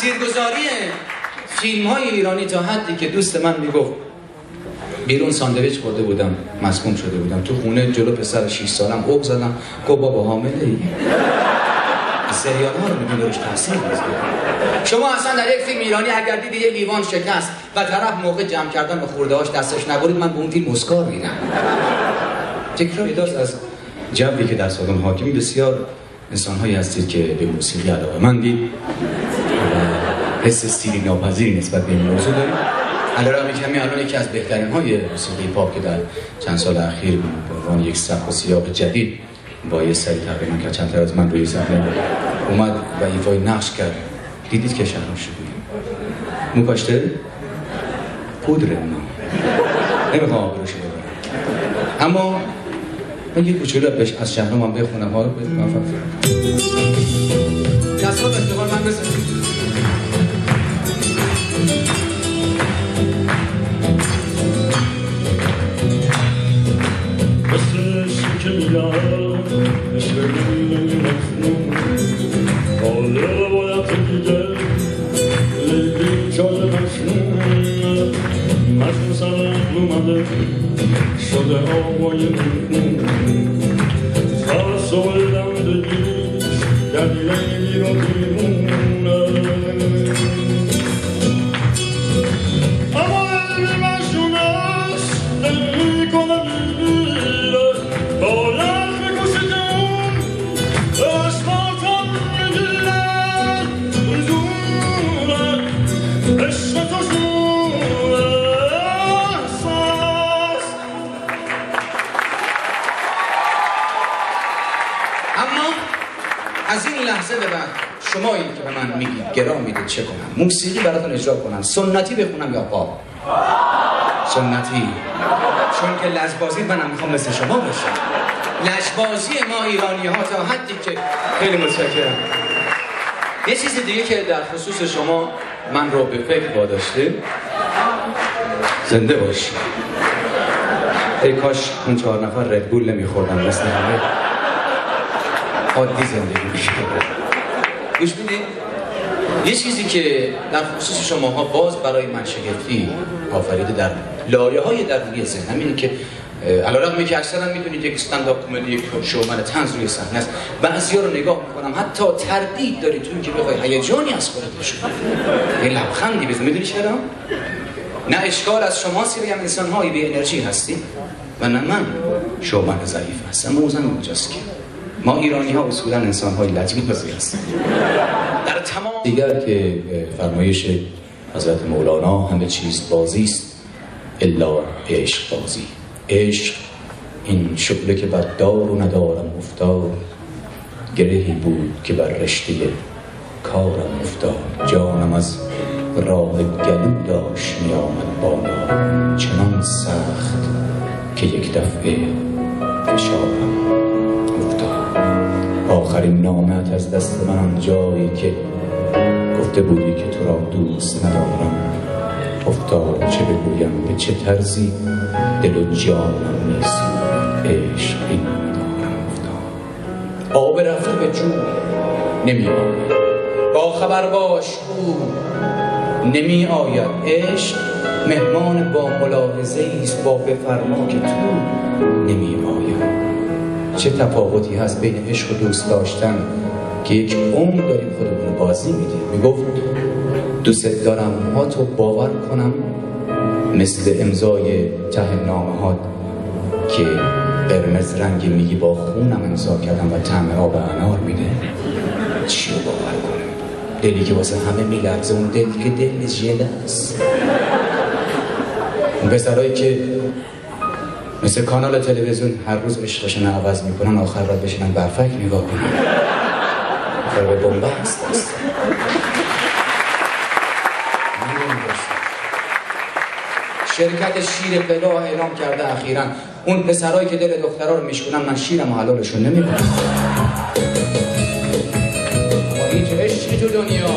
تاثیرگذاری فیلم های ایرانی تا حدی که دوست من میگفت بیرون ساندویچ خورده بودم، مسموم شده بودم، تو خونه جلو پسر 6 سالم اوق زدم، گفت بابا حامله ای؟ سریال ها رو میبینی روش تاثیر میذاره. شما اصلا در یک فیلم ایرانی اگر دیدی یه لیوان شکست و طرف موقع جمع کردن به خورده هاش دستش نبرید، من به اون فیلم اسکار میدم. تکرار ایداز از جوی که در سالن حاکمی، بسیار انسان‌هایی هستید که به موسیقی علاقه‌مندید و حس استیلی ناپذیری نسبت به این موضوع دارید. علیرغم کمی الان یکی از بهترین های موسیقی پاپ که در چند سال اخیر به عنوان یک سبک و سیاق جدید با یه سری تقریبا که چند تا از من روی صحنه اومد و ایفای نقش کرد. دیدید که شهرام شکویی مو کاشته پودره اونا، نمیخوام آبروشو ببرم، اما من یه کوچولو بهش از شهرام هم بخونم ها رو موفق دستگاه افتخار من بزنم. شده آوای مهمون فرسولم دلیش در لیلی را بیرونه اما علمی مشونش دل میکنه میره با لخ میکشه جون عشقاتم میگیره زونه عشق تو زونه از این لحظه به بعد شما این که به من میگید گرام میدید چه کنم؟ موسیقی براتون اجرا کنم، سنتی بخونم یا پاپ؟ سنتی، چون که لجبازی منم میخوام مثل شما بشم. لجبازی ما ایرانی ها تا حدی که خیلی متشکرم. یه چیز دیگه که در خصوص شما من رو به فکر واداشته، زنده باشی. ای کاش اون 4 نفر ردبول نمیخوردن مثل همه عادی زندگی میشه. گوش بدید، یه چیزی که در خصوص شماها باز برای من شگفتی آفریده در لایه‌های درونی ذهنم اینه که علیرغم که اکثرا میدونید یک استندآپ کمدی، یک شومن طنز روی صحنه است، بعضیا رو نگاه میکنم حتی تردید داری تو اینکه بخوای هیجانی از خودت نشون بدی، یه لبخندی بزن. میدونی چرا؟ نه اشکال از شما سیریم انسان‌های بی انرژی هستیم و نه من شومن ضعیف هستم. موضوع اونجاست که ما ایرانی ها اصولا انسان های لجبازی هستیم. در تمام دیگر که فرمایش حضرت مولانا همه چیز بازی است الا عشق بازی. عشق این شغله که بر دار و ندارم افتاد، گرهی بود که بر رشته کارم افتاد. جانم از راه گلو داشت می آمد بالا، چنان سخت که یک دفعه فشارم آخرین نامت از دست من آن جایی که گفته بودی که تو را دوست ندارم افتاد. چه بگویم به چه طرزی دل و جانم میسوخت، عشق این میدارم افتاد. آب رفته به جو نمی آید، با خبر باش او نمی آید. عشق مهمان با ملاحظه ایست، با بفرما که تو نمی آید. چه تفاوتی هست بین عشق و دوست داشتن که یک عمر داریم خودمون بازی میدیم. میگفت دوست دارم ها تو باور کنم مثل امضای ته نامه ها که قرمز رنگی میگی با خونم امضا کردم و طعم آب انار میده. چی رو باور کنم؟ دلی که واسه همه میلرزه، اون دلی که دل ژله است، اون پسرایی که مثل کانال تلویزیون هر روز عشقشون عوض میکنن، آخر باید بشینن برفک نگاه کنن. آخر به بنبست است. شرکت شیر پلا اعلام کرده اخیراً اون پسرایی که دل دخترها رو میشکنن من شیرم و حلالشون نمیکنم. هیچ عشقی تو دنیا